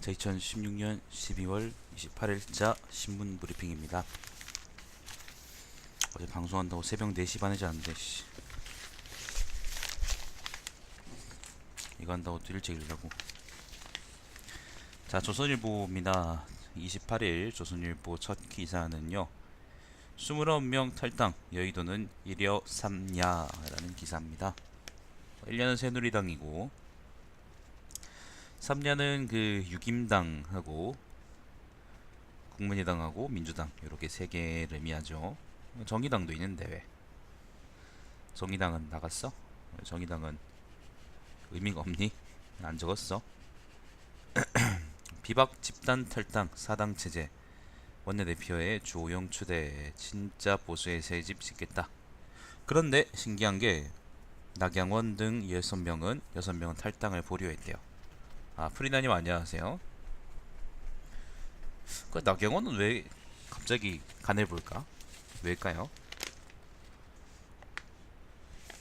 자, 2016년 12월 28일자 신문 브리핑입니다. 어제 방송한다고 새벽 4시 반에 잤는데 이거 한다고 또 일찍 일라고. 자, 조선일보입니다. 28일 조선일보 첫 기사는요, 29명 탈당, 여의도는 이려 삼야라는 기사입니다. 1냐는 새누리당이고, 3냐는 그 유김당하고 국민의당하고 민주당, 이렇게 세 개를 의미하죠. 정의당도 있는데 왜 정의당은 나갔어? 정의당은 의미가 없니? 안 적었어. 비박 집단 탈당 사당 체제, 원내대표의 주호영 추대, 진짜 보수의 새집 짓겠다. 그런데 신기한 게 낙양원 등 6명은 탈당을 보류했대요. 아, 프리나님 안녕하세요. 그 낙양원은 왜 갑자기 간을 볼까? 왜일까요?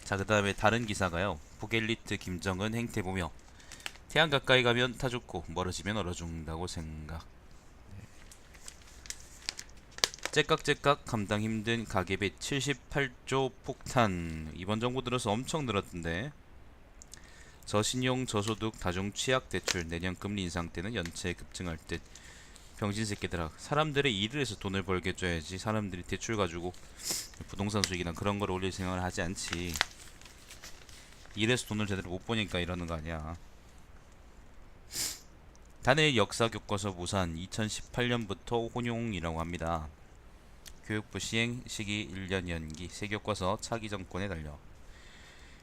자, 그 다음에 다른 기사가요, 북엘리트 김정은 행태 보며 태양 가까이 가면 타 죽고 멀어지면 얼어 죽는다고 생각. 째깍째깍 감당 힘든 가계빚 78조 폭탄. 이번 정부 들어서 엄청 늘었던데. 저신용 저소득 다중 취약 대출 내년 금리 인상 때는 연체 급증할 듯. 병신 새끼들아, 사람들의 일을 해서 돈을 벌게 줘야지. 사람들이 대출 가지고 부동산 수익이나 그런 걸 올릴 생각을 하지 않지. 일해서 돈을 제대로 못 버니까 이러는 거 아니야. 단일 역사 교과서 무산 2018년부터 혼용이라고 합니다. 교육부 시행 시기 1년 연기, 새 교과서 차기 정권에 달려.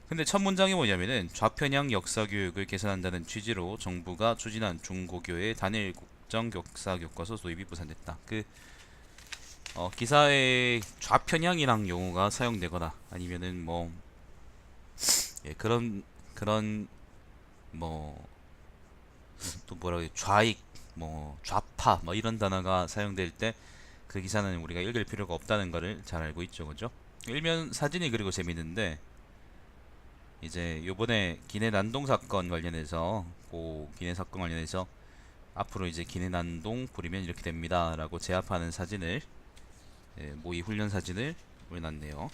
근데 첫 문장이 뭐냐면은 좌편향 역사 교육을 개선한다는 취지로 정부가 추진한 중고교의 단일 국정 역사 교과서 도입이 무산됐다. 기사에 좌편향이랑 용어가 사용되거나 아니면은 뭐, 예, 그런 뭐 또 뭐라고 해, 좌익, 뭐 좌파 뭐 이런 단어가 사용될 때 그 기사는 우리가 읽을 필요가 없다는 거를 잘 알고 있죠, 그죠? 일면 사진이 그리고 재밌는데, 이제 요번에 기내 난동 사건 관련해서 기내 사건 관련해서 앞으로 이제 기내 난동 부리면 이렇게 됩니다라고 제압하는 사진을, 모의 훈련 사진을 올려놨네요.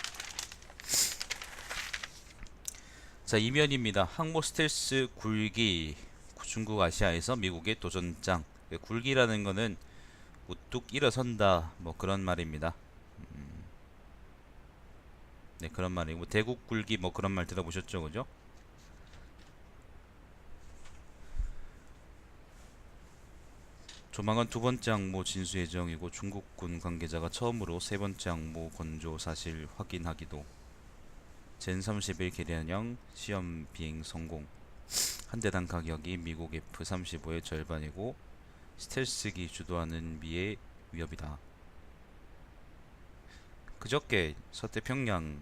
자, 이면입니다. 항모 스텔스 굴기, 중국 아시아에서 미국의 도전장. 굴기라는 거는 우뚝 일어선다, 뭐 그런 말입니다. 네, 그런 말이고, 뭐 대국 굴기 뭐 그런 말 들어보셨죠, 그죠? 조만간 두 번째 항모 진수 예정이고, 중국군 관계자가 처음으로 세 번째 항모 건조 사실 확인하기도. 젠 31 계량형 시험 비행 성공. 한 대당 가격이 미국 F-35의 절반이고 스텔스기 주도하는 미의 위협이다. 그저께 서태평양에,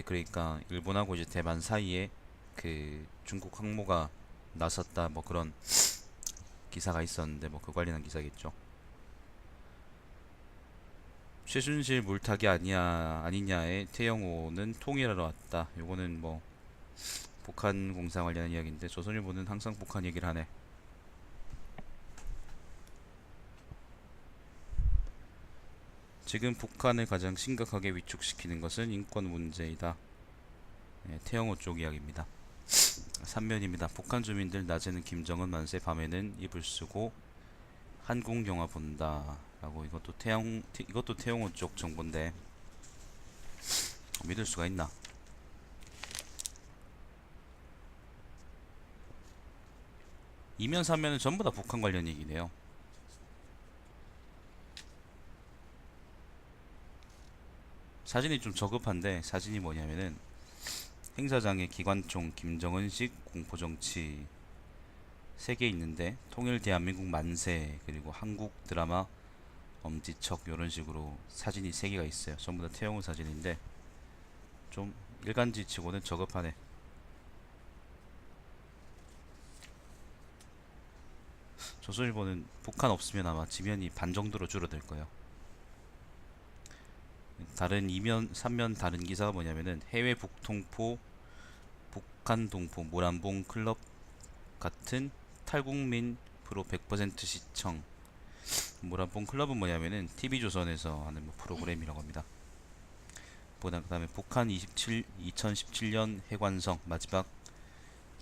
그러니까 일본하고 이제 대만 사이에 그 중국 항모가 나섰다, 뭐 그런 기사가 있었는데, 뭐 그 관련한 기사겠죠. 최순실 물타기 아니냐에 태영호는 통일하러 왔다. 요거는 뭐 북한 공사 관련한 이야기인데, 조선일보는 항상 북한 얘기를 하네. 지금 북한을 가장 심각하게 위축시키는 것은 인권 문제이다. 태영호 쪽 이야기입니다. 3면입니다. 북한 주민들 낮에는 김정은 만세, 밤에는 이불 쓰고 한국 영화 본다. 라고. 이것도 태영호 쪽 정보인데 믿을 수가 있나? 이면 3면은 전부 다 북한 관련 얘기네요. 사진이 좀 저급한데, 사진이 뭐냐면은 행사장에 기관총 김정은식 공포정치 3개 있는데, 통일 대한민국 만세, 그리고 한국 드라마 엄지척, 이런 식으로 사진이 3개가 있어요. 전부 다 태영호 사진인데 좀 일간지 치고는 저급하네. 조선일보는 북한 없으면 아마 지면이 반 정도로 줄어들 거예요. 다른 2면, 3면 다른 기사가 뭐냐면은 해외 북통포, 북한 동포 모란봉 클럽 같은 탈국민 프로 100% 시청. 모란봉 클럽은 뭐냐면은 TV조선에서 하는 뭐 프로그램이라고 합니다. 그다음에 북한 2017년 해관성 마지막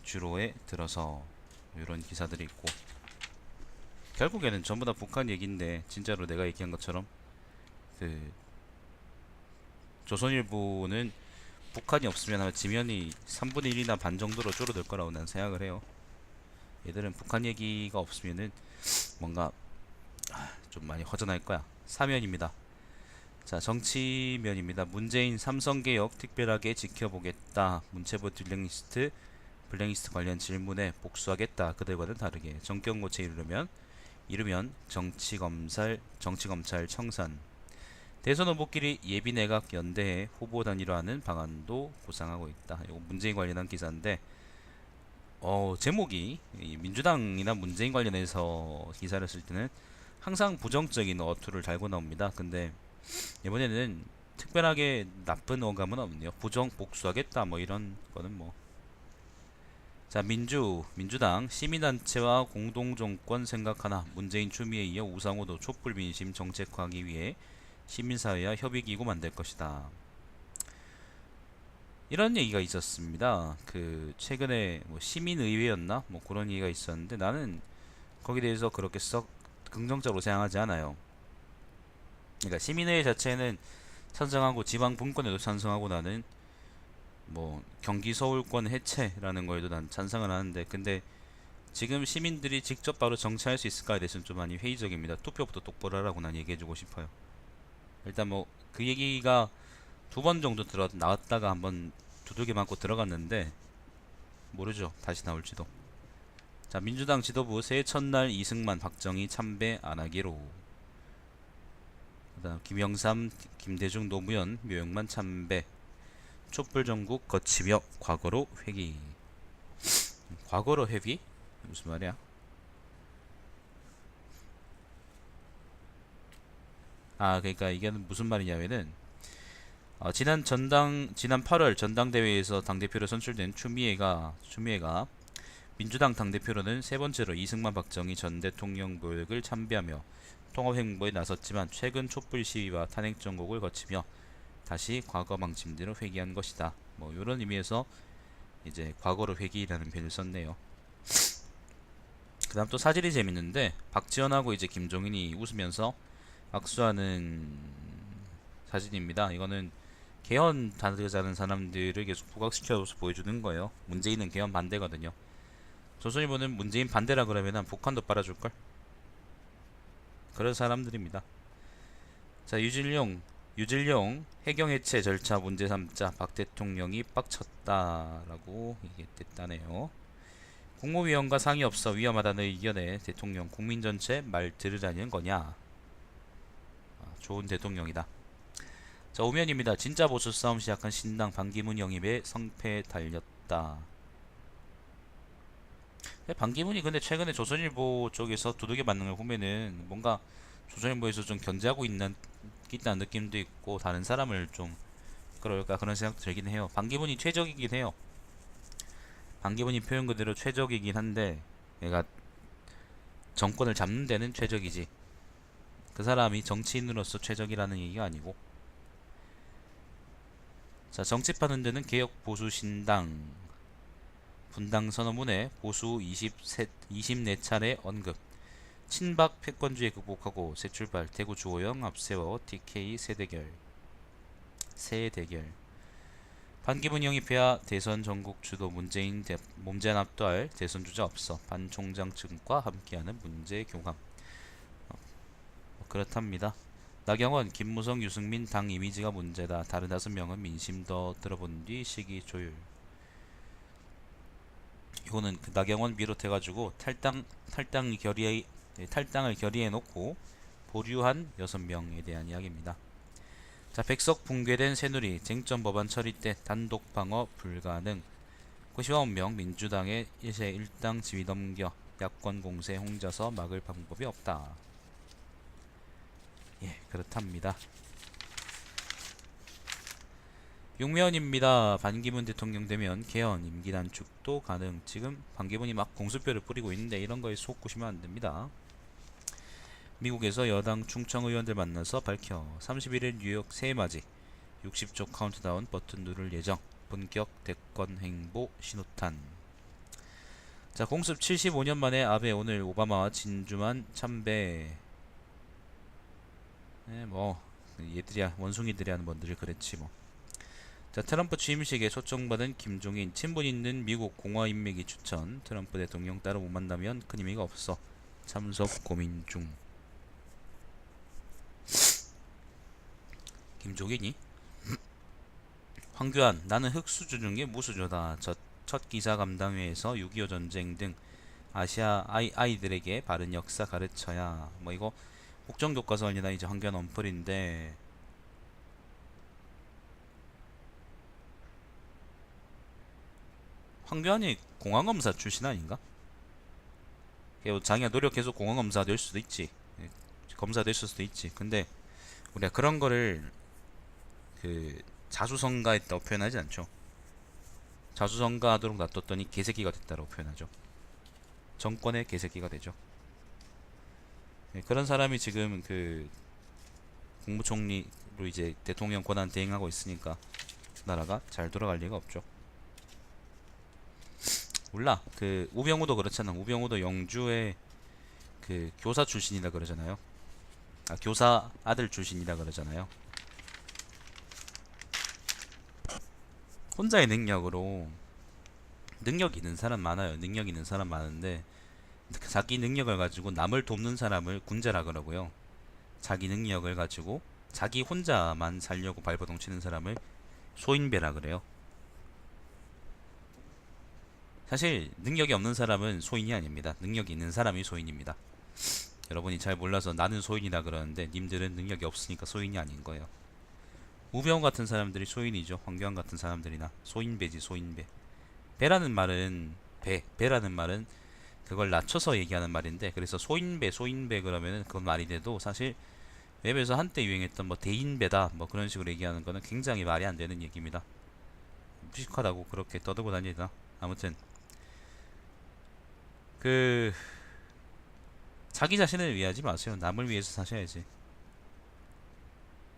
주로에 들어서 이런 기사들이 있고, 결국에는 전부 다 북한 얘기인데 진짜로 내가 얘기한 것처럼 그 조선일보는 북한이 없으면 아마 지면이 3분의 1이나 반 정도로 줄어들 거라고 난 생각을 해요. 얘들은 북한 얘기가 없으면은 뭔가 좀 많이 허전할 거야. 사면입니다. 자, 정치면입니다. 문재인 삼성개혁 특별하게 지켜보겠다. 문체부 블랙리스트 관련 질문에 복수하겠다. 그들과는 다르게 정권고체 이르면 정치검찰 청산. 대선 후보끼리 예비내각 연대해 후보 단위로 하는 방안도 구상하고 있다. 이거 문재인 관련한 기사인데, 제목이 민주당이나 문재인 관련해서 기사를 쓸 때는 항상 부정적인 어투를 달고 나옵니다. 근데 이번에는 특별하게 나쁜 어감은 없네요. 복수하겠다 뭐 이런 거는 뭐. 자, 민주당 시민단체와 공동정권 생각하나 문재인 추미애에 이어 우상호도 촛불민심 정책화하기 위해 시민사회와 협의기구 만들 것이다. 이런 얘기가 있었습니다. 그 최근에 뭐 시민의회였나 뭐 그런 얘기가 있었는데, 나는 거기에 대해서 그렇게 썩 긍정적으로 생각하지 않아요. 그러니까 시민회의 자체는 찬성하고 지방 분권에도 찬성하고, 나는 뭐 경기 서울권 해체라는 거에도 난 찬성을 하는데, 근데 지금 시민들이 직접 바로 정치할 수 있을까에 대해서는 좀 많이 회의적입니다. 투표부터 똑바로 하라고 난 얘기해주고 싶어요. 일단 뭐 그 얘기가 2번 정도 나왔다가 한번 두들겨 맞고 들어갔는데 모르죠, 다시 나올지도. 자, 민주당 지도부 새해 첫날 이승만 박정희 참배 안하기로. 그다음 김영삼 김대중 노무현 묘역만 참배. 촛불 전국 거치며 과거로 회귀. 과거로 회귀? 무슨 말이야? 그러니까 이게 무슨 말이냐면은, 지난 8월 전당대회에서 당대표로 선출된 추미애가 민주당 당대표로는 세 번째로 이승만 박정희 전 대통령 묘역을 참배하며 통합 행보에 나섰지만 최근 촛불 시위와 탄핵 정국을 거치며 다시 과거 방침대로 회귀한 것이다. 뭐 이런 의미에서 이제 과거로 회귀라는 표현을 썼네요. 그다음 또 사진이 재밌는데, 박지원하고 이제 김종인이 웃으면서 악수하는 사진입니다. 이거는 개헌 다르자는 사람들을 계속 부각시켜서 보여주는 거예요. 문재인은 개헌 반대거든요. 조선일보는 문재인 반대라 그러면 북한도 빨아줄걸? 그런 사람들입니다. 자, 유질룡 해경 해체 절차 문제 삼자 박 대통령이 빡쳤다라고 얘기했다네요. 국무위원과 상의 없어 위험하다는 의견에 대통령 국민 전체 말 들으라는 거냐. 좋은 대통령이다. 자, 오면입니다. 진짜 보수 싸움 시작한 신당 반기문 영입에 성패 달렸다. 반기문이 근데 최근에 조선일보 쪽에서 두들겨 맞는 걸 보면은 뭔가 조선일보에서 좀 견제하고 있다는 느낌도 있고, 다른 사람을 좀 그럴까 그런 생각도 들긴 해요. 반기문이 최적이긴 해요. 반기문이 표현 그대로 최적이긴 한데, 얘가 정권을 잡는 데는 최적이지, 그 사람이 정치인으로서 최적이라는 얘기가 아니고. 자, 정치파는 데는 개혁 보수 신당 분당 선언문에 보수 24차례 언급. 친박 패권주의 극복하고 새 출발. 대구 주호영 앞세워 TK 새 대결. 반기문 영입해야 대선 전국 주도. 문재인 몸전 압도할 대선 주자 없어. 반 총장 측과 함께하는 문제 교감. 그렇답니다. 나경원, 김무성, 유승민 당 이미지가 문제다. 다른 5명은 민심 더 들어본 뒤 시기 조율. 이거는 그 나경원 비롯해가지고 탈당을 결의해 놓고 보류한 6명에 대한 이야기입니다. 자, 백석 붕괴된 새누리 쟁점 법안 처리 때 단독 방어 불가능. 99명 민주당의 1당 지위 넘겨. 야권 공세 홍자서 막을 방법이 없다. 예, 그렇답니다. 육면입니다. 반기문 대통령 되면 개헌, 임기 단축도 가능. 지금 반기문이 막 공수표를 뿌리고 있는데 이런 거에 속 구시면 안 됩니다. 미국에서 여당 충청 의원들 만나서 밝혀 31일 뉴욕 새해맞이 60초 카운트다운 버튼 누를 예정. 본격 대권 행보 신호탄. 자, 공습 75년 만에 아베 오늘 오바마와 진주만 참배. 네, 뭐 얘들이야 원숭이들이 하는 뭔들 그랬지 뭐. 자, 트럼프 취임식에 초청받은 김종인 친분 있는 미국 공화 인맥이 추천. 트럼프 대통령 따로 못 만나면 큰 의미가 없어. 참석 고민 중. 김종인이 황교안 나는 흑수저 중에 무수저다. 첫 기사 감당회에서 6.25 전쟁 등 아시아 아이들에게 바른 역사 가르쳐야. 뭐 이거 국정교과서원이나 이제 황교안 언플인데 황교안이 공항검사 출신 아닌가? 자기가 노력해서 공항검사 될 수도 있지. 검사 됐을 수도 있지. 근데 우리가 그런 거를 그 자수성가했다고 표현하지 않죠. 자수성가하도록 놔뒀더니 개새끼가 됐다고 표현하죠. 정권의 개새끼가 되죠. 그런 사람이 지금 그 국무총리로 이제 대통령 권한 대행하고 있으니까 나라가 잘 돌아갈 리가 없죠. 몰라. 그 우병우도 그렇잖아. 우병우도 영주의 그 교사 출신이라 그러잖아요. 아, 교사 아들 출신이라 그러잖아요. 혼자의 능력으로 능력 있는 사람 많아요. 능력 있는 사람 많은데 자기 능력을 가지고 남을 돕는 사람을 군자라 그러고요. 자기 능력을 가지고 자기 혼자만 살려고 발버둥 치는 사람을 소인배라 그래요. 사실 능력이 없는 사람은 소인이 아닙니다. 능력이 있는 사람이 소인입니다. 여러분이 잘 몰라서 나는 소인이라 그러는데 님들은 능력이 없으니까 소인이 아닌 거예요. 우병우 같은 사람들이 소인이죠. 황교안 같은 사람들이나 소인배지 소인배. 배라는 말은 배라는 말은 그걸 낮춰서 얘기하는 말인데 그래서 소인배 그러면은 그건 말이 돼도 사실 웹에서 한때 유행했던 뭐 대인배다 뭐 그런 식으로 얘기하는 거는 굉장히 말이 안 되는 얘기입니다. 무식하다고 그렇게 떠들고 다니다. 아무튼 그 자기 자신을 위하지 마세요. 남을 위해서 사셔야지.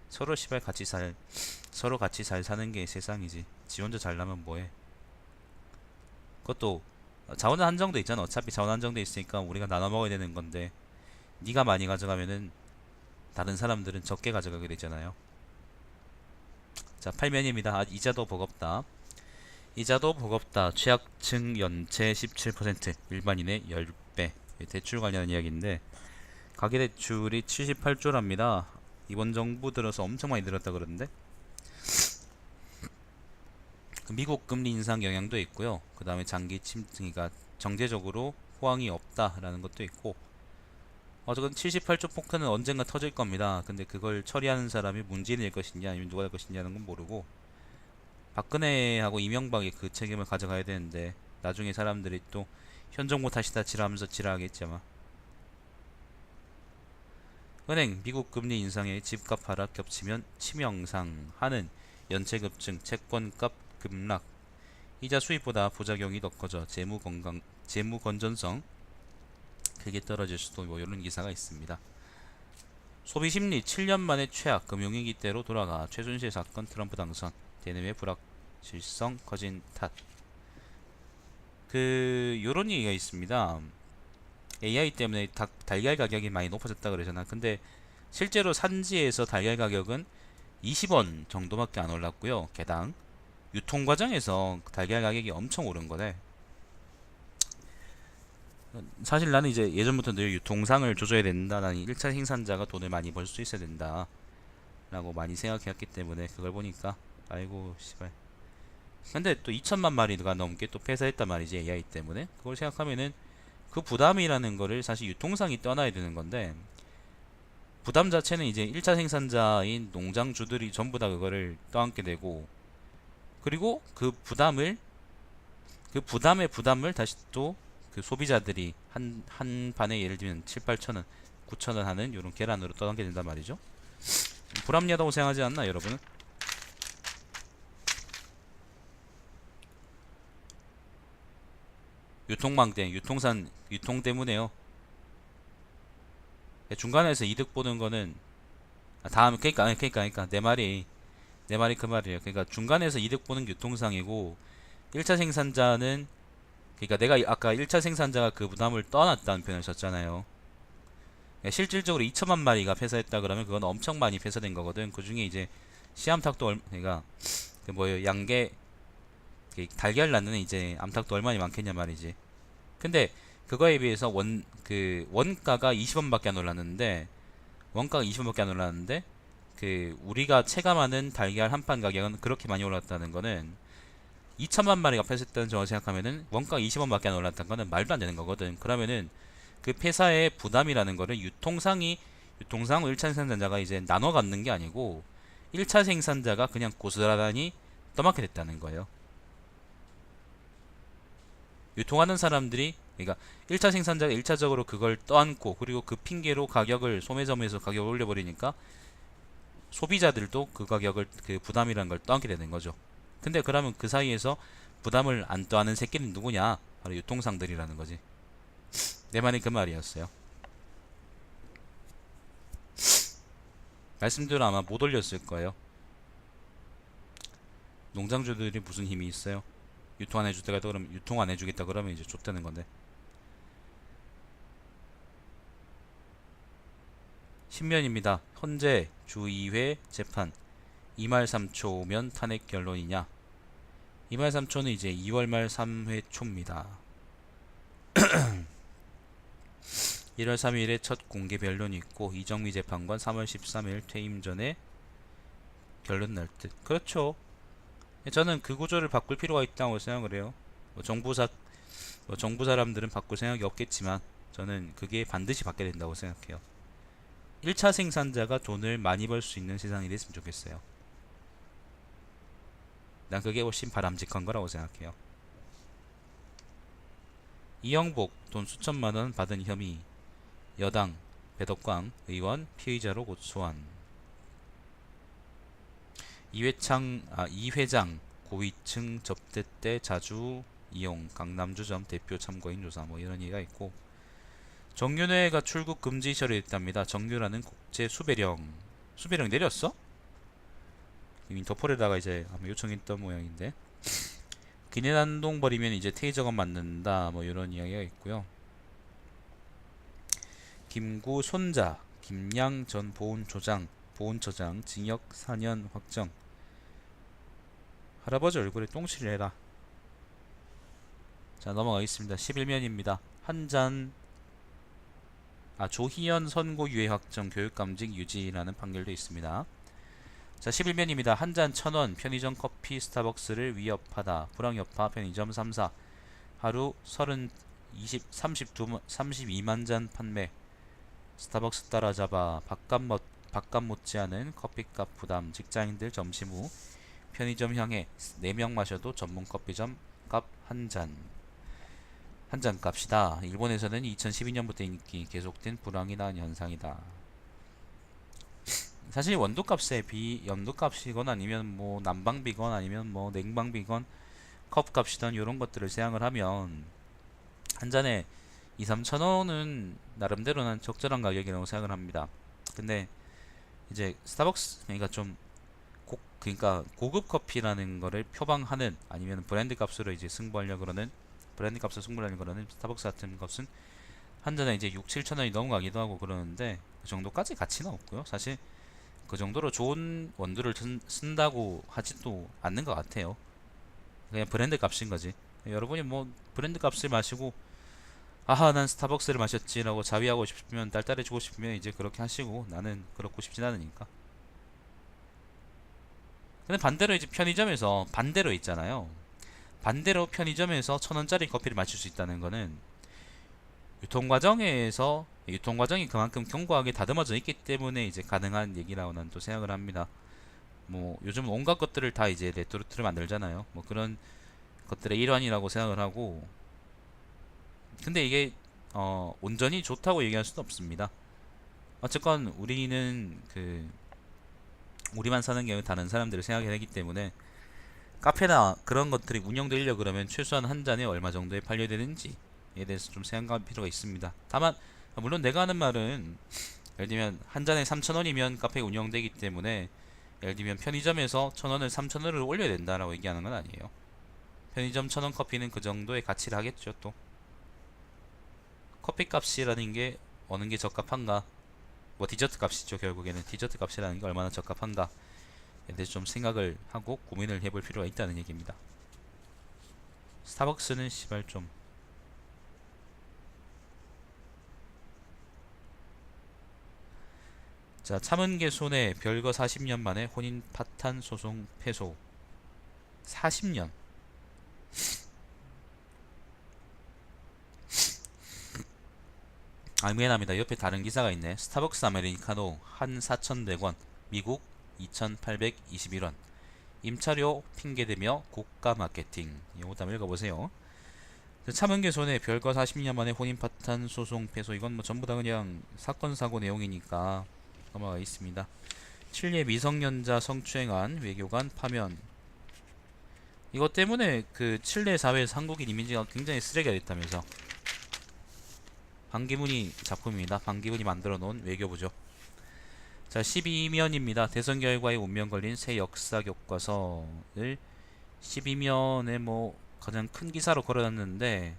서로 시발 서로 같이 잘 사는 게 세상이지. 지 혼자 잘나면 뭐해. 그것도 자원 한정돼 있잖아. 어차피 자원 한정돼 있으니까 우리가 나눠 먹어야 되는 건데 네가 많이 가져가면은 다른 사람들은 적게 가져가게 되잖아요. 자, 8면입니다. 아, 이자도 버겁다. 이자도 버겁다. 취약층 연체 17%, 일반인의 10배. 대출 관련 이야기인데 가계대출이 78조랍니다. 이번 정부 들어서 엄청 많이 늘었다 그러는데 미국 금리 인상 영향도 있고요. 그 다음에 장기 침투가 정제적으로 호황이 없다라는 것도 있고 어쨌든 78조 포크는 언젠가 터질 겁니다. 근데 그걸 처리하는 사람이 문재인일 것이냐 아니면 누가 될 것이냐는 건 모르고 박근혜하고 이명박이 그 책임을 가져가야 되는데 나중에 사람들이 또 현 정부 탓이다 지랄하면서 지랄하겠지 아마. 은행 미국 금리 인상에 집값 하락 겹치면 치명상. 하는 연체 급증 채권값 급락. 이자 수입보다 부작용이 더 커져 재무 건전성 크게 떨어질 수도 뭐 이런 기사가 있습니다. 소비 심리 7년 만에 최악. 금융위기대로 돌아가. 최순실 사건 트럼프 당선. 대내외 불확실성 커진 탓. 요런 얘기가 있습니다. AI 때문에 달걀 가격이 많이 높아졌다 그러잖아. 근데 실제로 산지에서 달걀 가격은 20원 정도밖에 안 올랐고요. 개당 유통 과정에서 달걀 가격이 엄청 오른 거네. 사실 나는 이제 예전부터 늘 유통상을 조져야 된다. 나는 1차 생산자가 돈을 많이 벌 수 있어야 된다 라고 많이 생각해왔기 때문에 그걸 보니까 아이고 씨발. 근데 또 2천만 마리가 넘게 또 폐사했단 말이지 AI 때문에. 그걸 생각하면은 그 부담이라는 거를 사실 유통상이 떠나야 되는 건데 부담 자체는 이제 1차 생산자인 농장주들이 전부 다 그거를 떠안게 되고 그리고 그 부담의 부담을 다시 또 그 소비자들이 한 판에 예를 들면 7, 8천원, 9천원 하는 이런 계란으로 떠안게 된단 말이죠. 불합리하다고 생각하지 않나 여러분은? 유통망대, 유통 때문에요. 중간에서 이득 보는 거는 그러니까 내 말이 그 말이에요. 그러니까 중간에서 이득 보는 유통상이고 1차 생산자는 그러니까 내가 아까 1차 생산자가 그 부담을 떠안았다는 표현을 썼잖아요. 그러니까 실질적으로 2천만 마리가 폐사했다 그러면 그건 엄청 많이 폐사된 거거든. 그 중에 이제 씨암탉도 그러니까 그 뭐예요 양계 달걀 낳는 이제 암탉도 얼마나 많겠냐 말이지. 근데 그거에 비해서 원가가 20원밖에 안 올랐는데 원가가 20원밖에 안 올랐는데 그 우리가 체감하는 달걀 한 판 가격은 그렇게 많이 올랐다는 거는 2천만 마리가 폐쇄했다는 점을 생각하면은 원가가 20원밖에 안 올랐다는 거는 말도 안 되는 거거든. 그러면은 그 폐사의 부담이라는 거를 유통상 1차 생산자가 이제 나눠 갖는 게 아니고 1차 생산자가 그냥 고스란히 떠맡게 됐다는 거예요. 유통하는 사람들이 그러니까 1차 생산자가 1차적으로 그걸 떠안고 그리고 그 핑계로 소매점에서 가격을 올려버리니까 소비자들도 그 가격을 그 부담이라는 걸 떠안게 되는 거죠. 근데 그러면 그 사이에서 부담을 안 떠안은 새끼는 누구냐? 바로 유통상들이라는 거지. 내 말이 그 말이었어요. 말씀대로 아마 못 올렸을 거예요. 농장주들이 무슨 힘이 있어요? 유통 안 해주겠다 그러면 이제 좆되는 건데. 신면입니다. 현재 주2회 재판 2말 3초면 탄핵 결론이냐? 2말 3초는 이제 2월 말 3회 초입니다. 1월 3일에 첫 공개 변론이 있고 이정미 재판관 3월 13일 퇴임 전에 결론 날 듯. 그렇죠. 저는 그 구조를 바꿀 필요가 있다고 생각을 해요. 정부 사람들은 바꿀 생각이 없겠지만 저는 그게 반드시 바뀌어야 된다고 생각해요. 1차 생산자가 돈을 많이 벌 수 있는 세상이 됐으면 좋겠어요. 난 그게 훨씬 바람직한 거라고 생각해요. 이영복 돈 수천만원 받은 혐의 여당 배덕광 의원 피의자로 고소한 이 회장 고위층 접대 때 자주 이용 강남주점 대표 참고인 조사 뭐 이런 얘기가 있고 정윤회가 출국 금지 처리됐답니다. 정유라는 국제 수배령 내렸어? 인터폴에다가 이제 아마 요청했던 모양인데 기내난동 벌이면 이제 테이저건 맞는다 뭐 이런 이야기가 있고요. 김구 손자 김양 전 보훈처장 징역 4년 확정. 할아버지 얼굴에 똥칠을 해라. 자 넘어가겠습니다. 11면입니다. 조희연 선고 유예 확정 교육감직 유지라는 판결도 있습니다. 자 11면입니다. 한 잔 1,000원 편의점 커피 스타벅스를 위협하다 불황여파 편의점 3사 하루 32만 잔 판매 스타벅스 따라잡아 밥값 못지않은 커피값 부담 직장인들 점심 후 편의점 향해 4명 마셔도 전문 커피점 값 한 잔 값이다. 일본에서는 2012년부터 인기 계속된 불황이 난 현상이다. 사실 연도값이건 아니면 뭐 난방비건 아니면 뭐 냉방비건 컵값이던 이런 것들을 생각을 하면 한 잔에 2, 3천원은 나름대로는 적절한 가격이라고 생각을 합니다. 근데 이제 스타벅스 그러니까 고급 커피라는 거를 표방하는 아니면 브랜드 값으로 승부하려고 그러는 스타벅스 같은 것은 한 잔에 이제 6, 7천원이 넘어가기도 하고 그러는데 그 정도까지 가치는 없고요. 사실 그 정도로 좋은 원두를 쓴다고 하지도 않는 것 같아요. 그냥 브랜드 값인 거지. 여러분이 뭐 브랜드 값을 마시고 아하 난 스타벅스를 마셨지라고 자위하고 싶으면 딸딸해지고 싶으면 이제 그렇게 하시고 나는 그렇고 싶진 않으니까. 근데 반대로 이제 반대로 있잖아요. 반대로 편의점에서 1,000원짜리 커피를 마실 수 있다는 거는 유통과정이 그만큼 견고하게 다듬어져 있기 때문에 이제 가능한 얘기라고 난 또 생각을 합니다. 뭐 요즘 온갖 것들을 다 이제 레토르트를 만들잖아요. 뭐 그런 것들의 일환이라고 생각을 하고 근데 이게 온전히 좋다고 얘기할 수는 없습니다. 어쨌건 우리는 우리만 사는 게 아니라 다른 사람들을 생각해야 하기 때문에 카페나 그런 것들이 운영되려 그러면 최소한 한 잔에 얼마 정도에 팔려야 되는지에 대해서 좀 생각할 필요가 있습니다. 다만 물론 내가 하는 말은 예를 들면 한 잔에 3,000원이면 카페가 운영되기 때문에 예를 들면 편의점에서 1,000원을 3,000원을 올려야 된다라고 얘기하는 건 아니에요. 편의점 1,000원 커피는 그 정도의 가치를 하겠죠. 또 커피 값이라는 게 어느 게 적합한가, 뭐 디저트 값이죠. 결국에는 디저트 값이라는 게 얼마나 적합한가에 대해서 좀 생각을 하고 고민을 해볼 필요가 있다는 얘기입니다. 스타벅스는 시발 좀 자, 참은개 손해 별거 40년 만에 혼인 파탄 소송 패소. 40년. 아, 미안합니다. 옆에 다른 기사가 있네. 스타벅스 아메리카노 한 4,100원, 미국 2,821원. 임차료 핑계대며 고가 마케팅. 이것도 한번 읽어보세요. 참은개 손해 별거 40년 만에 혼인 파탄 소송 패소. 이건 뭐 전부 다 그냥 사건 사고 내용이니까 넘어가 있습니다. 칠레 미성년자 성추행한 외교관 파면. 이것 때문에 그 칠레 사회에서 한국인 이미지가 굉장히 쓰레기가 됐다면서. 반기문이 작품입니다. 반기문이 만들어 놓은 외교부죠. 자, 12면입니다. 대선 결과에 운명 걸린 새 역사 교과서를 12면에 뭐 가장 큰 기사로 걸어놨는데,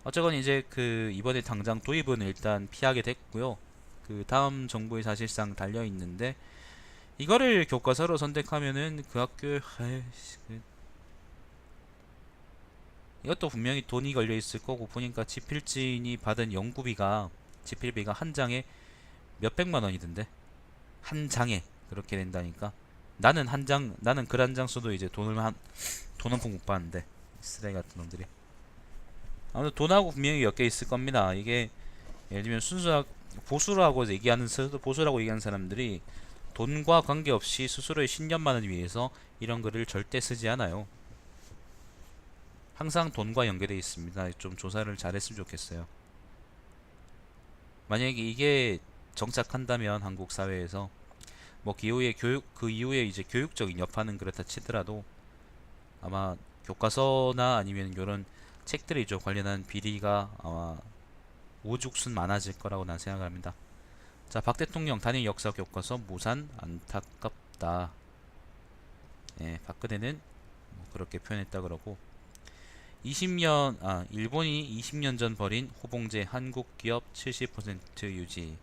어쨌건 이제 그 이번에 당장 도입은 일단 피하게 됐고요. 그 다음 정부에 사실상 달려 있는데, 이거를 교과서로 선택하면은 그 학교 이것도 분명히 돈이 걸려 있을 거고, 보니까 지필진이 받은 연구비가, 지필비가 한 장에 몇백만 원이던데, 한 장에 그렇게 된다니까. 나는 글 한 장 써도 이제 돈 한 푼 못 받는데, 쓰레기 같은 놈들이. 아무튼 돈하고 분명히 엮여 있을 겁니다. 이게 예를 들면 순수학 보수라고 얘기하는 사람들이 돈과 관계없이 스스로의 신념만을 위해서 이런 글을 절대 쓰지 않아요. 항상 돈과 연계되어 있습니다. 좀 조사를 잘했으면 좋겠어요. 만약에 이게 정착한다면 한국 사회에서 뭐 그 이후에 이제 교육적인 여파는 그렇다 치더라도 아마 교과서나 아니면 이런 책들이 좀 관련한 비리가 아마 오죽순 많아질 거라고 난 생각합니다. 자, 박 대통령 단일 역사 교과서 무산 안타깝다. 예, 박근혜는 뭐 그렇게 표현했다 그러고, 일본이 20년 전 벌인 호봉제 한국 기업 70% 유지.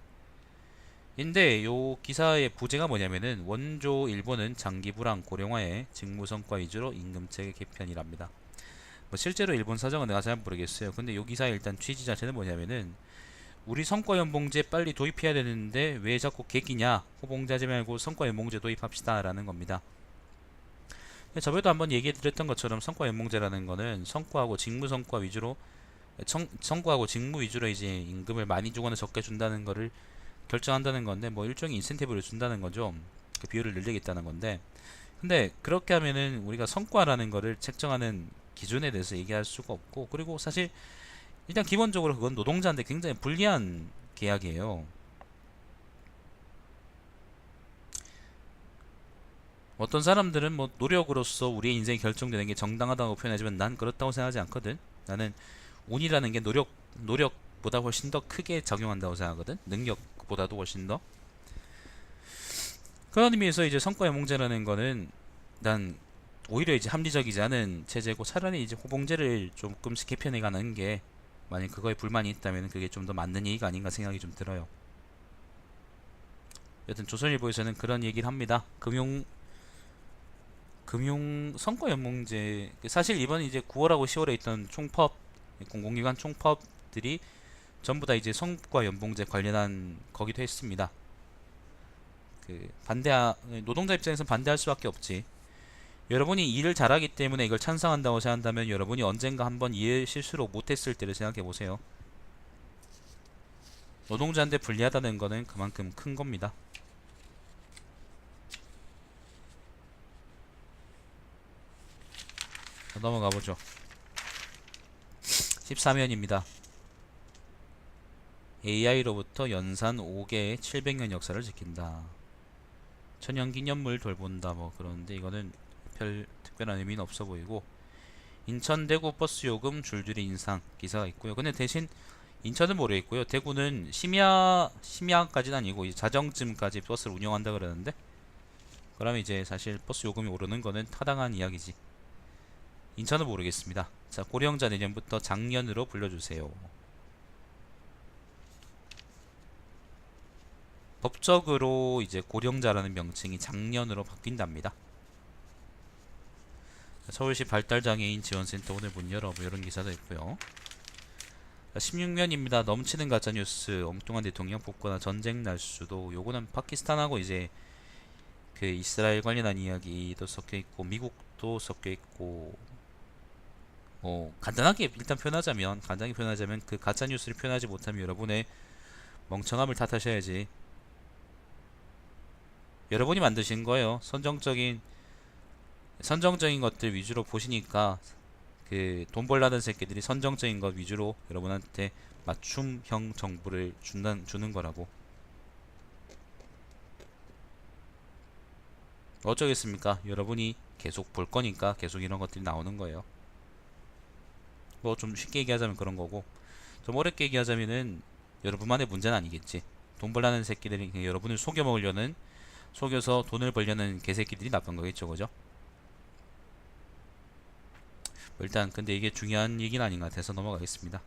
인데 요 기사의 부제가 뭐냐면은 원조 일본은 장기 불황 고령화에 직무 성과 위주로 임금체계 개편이랍니다. 뭐 실제로 일본 사정은 내가 잘 모르겠어요. 근데 요 기사의 일단 취지 자체는 뭐냐면은 우리 성과연봉제 빨리 도입해야 되는데 왜 자꾸 개기냐, 호봉제 하지 말고 성과연봉제 도입합시다 라는 겁니다. 저번에도 한번 얘기해 드렸던 것처럼 성과연봉제라는 거는 성과하고 직무 성과 위주로 성과하고 직무 위주로 이제 임금을 많이 주거나 적게 준다는 거를 결정한다는 건데, 뭐 일종의 인센티브를 준다는 거죠. 그 비율을 늘리겠다는 건데, 근데 그렇게 하면은 우리가 성과라는 거를 책정하는 기준에 대해서 얘기할 수가 없고, 그리고 사실 일단 기본적으로 그건 노동자한테 굉장히 불리한 계약이에요. 어떤 사람들은 뭐 노력으로서 우리의 인생이 결정되는 게 정당하다고 표현하지만 난 그렇다고 생각하지 않거든. 나는 운이라는 게 노력보다 훨씬 더 크게 작용한다고 생각하거든. 능력보다도 훨씬 더. 그런 의미에서 이제 성과연봉제라는 거는 난 오히려 이제 합리적이지 않은 체제고, 차라리 이제 호봉제를 조금씩 개편해 가는 게, 만약 그거에 불만이 있다면 그게 좀 더 맞는 얘기가 아닌가 생각이 좀 들어요. 여튼 조선일보에서는 그런 얘기를 합니다. 금융 성과연봉제, 사실 이번 이제 9월하고 10월에 있던 총법, 공공기관 총법들이 전부 다 이제 성과연봉제 관련한 거기도 했습니다. 그 노동자 입장에서 반대할 수밖에 없지. 여러분이 일을 잘하기 때문에 이걸 찬성한다고 생각한다면 여러분이 언젠가 한번 일을 실수로 못했을 때를 생각해 보세요. 노동자한테 불리하다는 거는 그만큼 큰 겁니다. 넘어가 보죠. 14면입니다. AI로부터 연산 5개의 700년 역사를 지킨다. 천연기념물 돌본다 뭐 그러는데, 이거는 별 특별한 의미는 없어 보이고, 인천 대구 버스 요금 줄줄이 인상 기사가 있고요. 근데 대신 인천은 모르겠고요. 대구는 심야까지는 아니고 이제 자정쯤까지 버스를 운영한다 그러는데, 그러면 이제 사실 버스 요금이 오르는 거는 타당한 이야기지. 인천은 모르겠습니다. 자, 고령자 내년부터 장년으로 불러주세요. 법적으로 이제 고령자라는 명칭이 장년으로 바뀐답니다. 서울시 발달장애인 지원센터 오늘 문 열어, 뭐 이런 기사도 있고요. 16면입니다. 넘치는 가짜뉴스, 엉뚱한 대통령 복거나 전쟁 날 수도. 요거는 파키스탄하고 이제 그 이스라엘 관련한 이야기도 섞여 있고, 미국도 섞여 있고, 간단하게 일단 간단하게 표현하자면 그 가짜뉴스를 표현하지 못하면 여러분의 멍청함을 탓하셔야지. 여러분이 만드신 거예요. 선정적인 것들 위주로 보시니까 그 돈 벌라는 새끼들이 선정적인 것 위주로 여러분한테 맞춤형 정보를 주는 거라고. 어쩌겠습니까? 여러분이 계속 볼 거니까 계속 이런 것들이 나오는 거예요. 뭐 좀 쉽게 얘기하자면 그런 거고, 좀 어렵게 얘기하자면은 여러분만의 문제는 아니겠지. 돈 벌라는 새끼들이 그냥 여러분을 속여서 돈을 벌려는 개새끼들이 나쁜 거겠죠, 그죠? 일단 근데 이게 중요한 얘기는 아닌 것 같아서 넘어가겠습니다.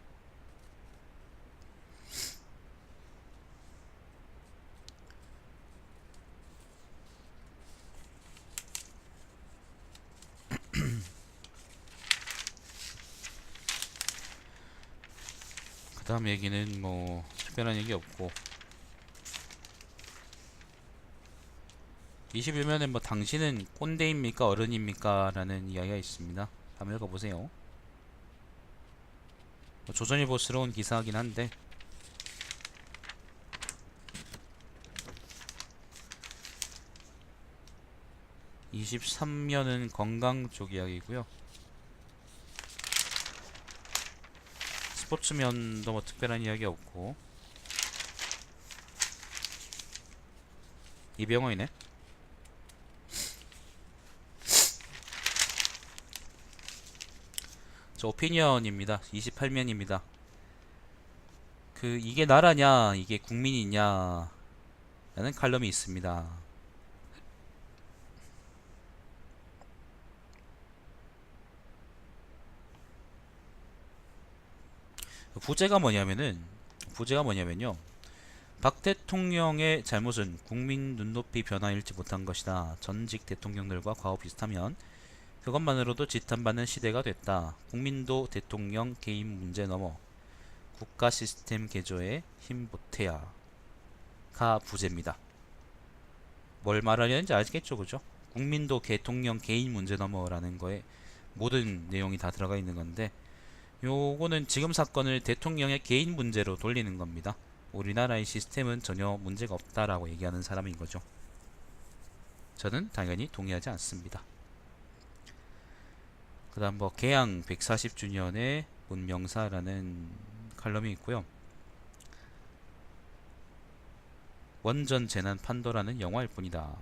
그 다음 얘기는 뭐 특별한 얘기 없고, 21면에 뭐 당신은 꼰대입니까 어른입니까 라는 이야기가 있습니다. 한번 읽어보세요. 조선일보스러운 기사이긴 한데, 23면은 건강 쪽 이야기고요. 스포츠면도 뭐 특별한 이야기 없고, 이병헌이네. 저 오피니언입니다. 28면입니다. 이게 나라냐 이게 국민이냐 라는 칼럼이 있습니다. 부제가 뭐냐면요, 박 대통령의 잘못은 국민 눈높이 변화 잃지 못한 것이다. 전직 대통령들과 과거 비슷하면 그것만으로도 지탄받는 시대가 됐다. 국민도 대통령 개인 문제 넘어 국가 시스템 개조에 힘보태야 가 부제입니다. 뭘 말하려는지 알겠죠, 그죠? 국민도 대통령 개인 문제 넘어라는 거에 모든 내용이 다 들어가 있는 건데, 요거는 지금 사건을 대통령의 개인 문제로 돌리는 겁니다. 우리나라의 시스템은 전혀 문제가 없다라고 얘기하는 사람인 거죠. 저는 당연히 동의하지 않습니다. 그 다음 뭐 개항 140주년의 문명사라는 칼럼이 있고요. 원전 재난 판도라는 영화일 뿐이다.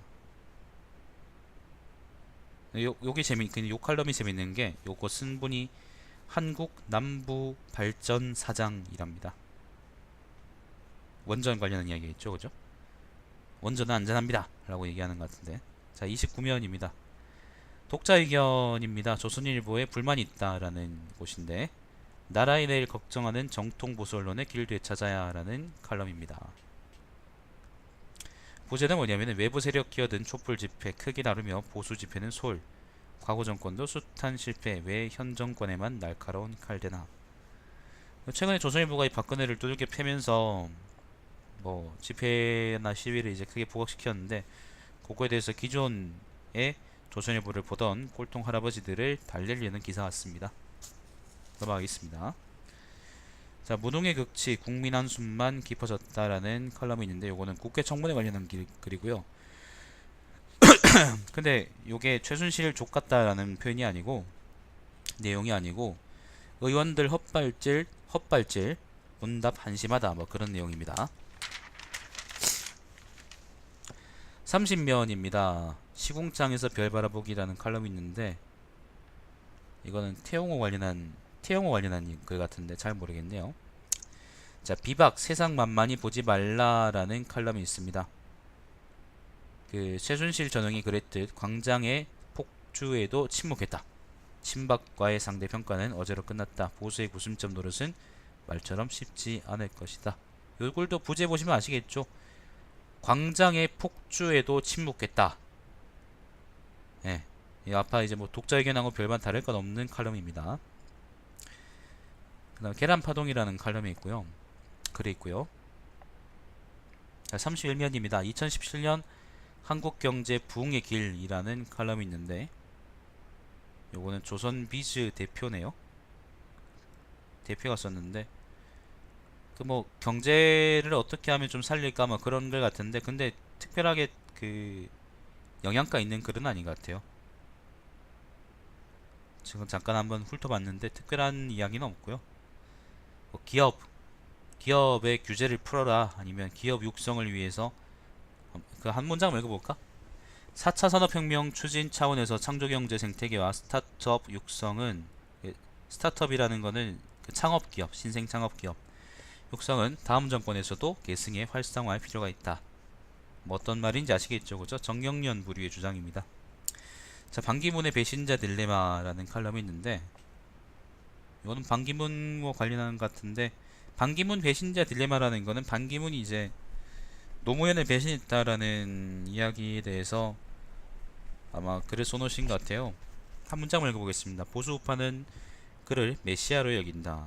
요 칼럼이 재밌는 게, 요거 쓴 분이 한국 남부 발전 사장이랍니다. 원전 관련한 이야기 있죠, 그죠? 원전은 안전합니다 라고 얘기하는 것 같은데. 자, 29면입니다. 독자 의견입니다. 조선일보에 불만이 있다라는 곳인데, 나라의 내일 걱정하는 정통 보수 언론의 길 되찾아야 라는 칼럼입니다. 부제는 뭐냐면, 외부 세력 끼어든 촛불 집회 크기 나르며 보수 집회는 솔, 과거 정권도 숱한 실패, 왜 현 정권에만 날카로운 칼대나. 최근에 조선일보가 이 박근혜를 두들겨 패면서 뭐 집회나 시위를 이제 크게 부각시켰는데, 그거에 대해서 기존에 조선일보를 보던 꼴통 할아버지들을 달래려는 기사 같습니다. 넘어가겠습니다. 자, 무능의 극치 국민 한숨만 깊어졌다라는 칼럼이 있는데, 요거는 국회 청문회 관련한 글이고요. 근데 요게 최순실 족같다라는 표현이 아니고, 내용이 아니고, 의원들 헛발질 문답 한심하다 뭐 그런 내용입니다. 30면입니다. 시궁창에서 별 바라보기라는 칼럼이 있는데, 이거는 태용호 관련한 글 같은데 잘 모르겠네요. 자, 비박 세상 만만히 보지 말라라는 칼럼이 있습니다. 그 최순실 전형이 그랬듯 광장의 폭주에도 침묵했다. 친박과의 상대 평가는 어제로 끝났다. 보수의 90점 노릇은 말처럼 쉽지 않을 것이다. 요 글도 부제 보시면 아시겠죠? 광장의 폭주에도 침묵했다. 예. 이 아파 이제 뭐 독자 의견하고 별반 다를 것 없는 칼럼입니다. 그다음 계란파동이라는 칼럼이 있고요. 글이 있고요. 자, 31면입니다. 2017년 한국경제 부흥의 길이라는 칼럼이 있는데 요거는 조선비즈 대표네요. 대표가 썼는데 그 뭐 경제를 어떻게 하면 좀 살릴까 뭐 그런 글 같은데 근데 특별하게 그 영양가 있는 글은 아닌 것 같아요. 지금 잠깐 한번 훑어봤는데 특별한 이야기는 없고요. 뭐 기업의 규제를 풀어라 아니면 기업 육성을 위해서 그 한 문장 읽어볼까? 4차 산업혁명 추진 차원에서 창조경제 생태계와 스타트업 육성은 스타트업이라는 거는 그 창업기업, 신생창업기업 육성은 다음 정권에서도 계승에 활성화할 필요가 있다. 뭐 어떤 말인지 아시겠죠? 그죠? 정경련 부류의 주장입니다. 자, 반기문의 배신자 딜레마라는 칼럼이 있는데 이거는 반기문 뭐 관련하는 것 같은데 반기문 배신자 딜레마라는 거는 반기문이 이제 노무현을 배신했다라는 이야기에 대해서 아마 글을 써놓으신 것 같아요. 한 문장을 읽어보겠습니다. 보수 우파는 그를 메시아로 여긴다.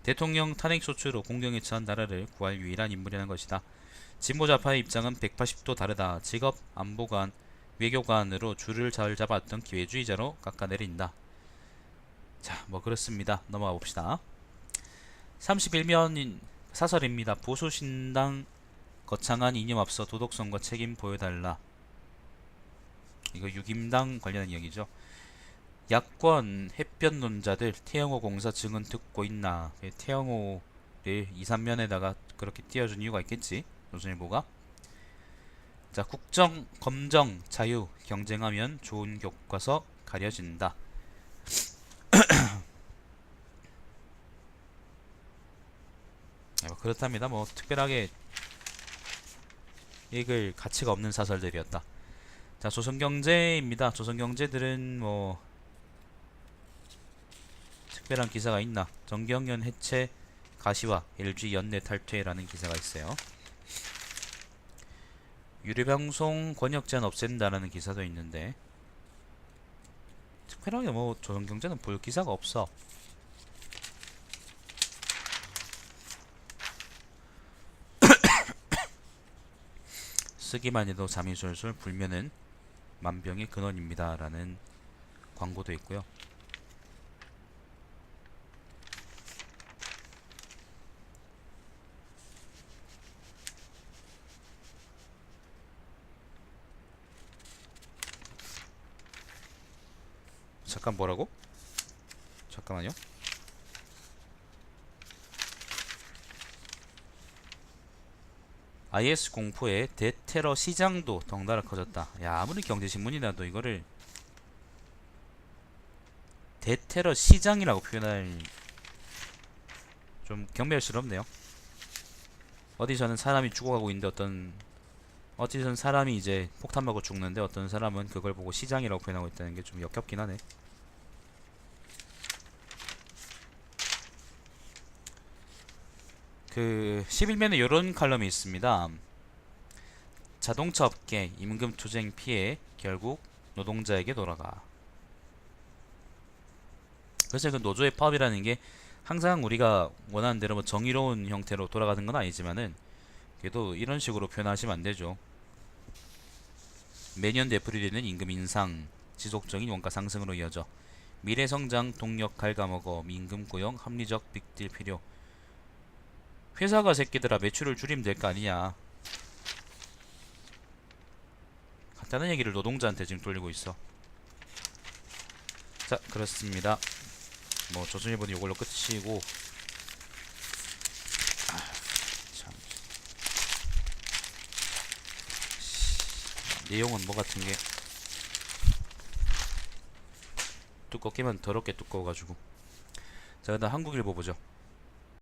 대통령 탄핵 소추로 공경에 처한 나라를 구할 유일한 인물이라는 것이다. 진보좌파의 입장은 180도 다르다. 직업, 안보관, 외교관으로 줄을 잘 잡았던 기회주의자로 깎아내린다. 자, 뭐 그렇습니다. 넘어가 봅시다. 31면 사설입니다. 보수신당 거창한 이념 앞서 도덕성과 책임 보여달라. 이거 유김당 관련한 이야기죠. 야권 햇볕론자들 태영호 공사 증언 듣고 있나. 태영호를 2, 3면에다가 그렇게 띄워준 이유가 있겠지. 조선일보가. 자, 국정, 검정, 자유 경쟁하면 좋은 교과서 가려진다. 그렇답니다. 뭐 특별하게 읽을 가치가 없는 사설들이었다. 자, 조선경제입니다. 조선경제들은 뭐 특별한 기사가 있나? 정경련 해체 가시화 LG 연내 탈퇴라는 기사가 있어요. 유료방송 권역 제한 없앤다라는 기사도 있는데 특별하게 뭐 조선경제는 볼 기사가 없어. 쓰기만 해도 잠이 솔솔 불면은 만병의 근원입니다 라는 광고도 있고요. 잠깐 뭐라고? 잠깐만요. IS 공포에 대테러 시장도 덩달아 커졌다. 야, 아무리 경제신문이라도 이거를 대테러 시장이라고 표현할 좀 경멸스럽네요. 어디서는 사람이 죽어가고 있는데 어디서는 사람이 이제 폭탄 맞고 죽는데 어떤 사람은 그걸 보고 시장이라고 표현하고 있다는 게 좀 역겹긴 하네. 그 11면에 이런 칼럼이 있습니다. 자동차 업계 임금 투쟁 피해 결국 노동자에게 돌아가. 그래서 그 노조의 파업이라는 게 항상 우리가 원하는 대로 뭐 정의로운 형태로 돌아가는 건 아니지만은 그래도 이런 식으로 표현하시면 안 되죠. 매년 되풀이되는 임금 인상, 지속적인 원가 상승으로 이어져 미래 성장 동력 갉아먹어 임금 고용 합리적 빅딜 필요. 회사가 새끼들아 매출을 줄이면 될 거 아니냐. 간단한 얘기를 노동자한테 지금 돌리고 있어. 자, 그렇습니다. 뭐 조선일보는 이걸로 끝이고 참 내용은 뭐 같은 게 두껍기만 더럽게 두꺼워가지고. 자, 그다음 한국일보 보죠.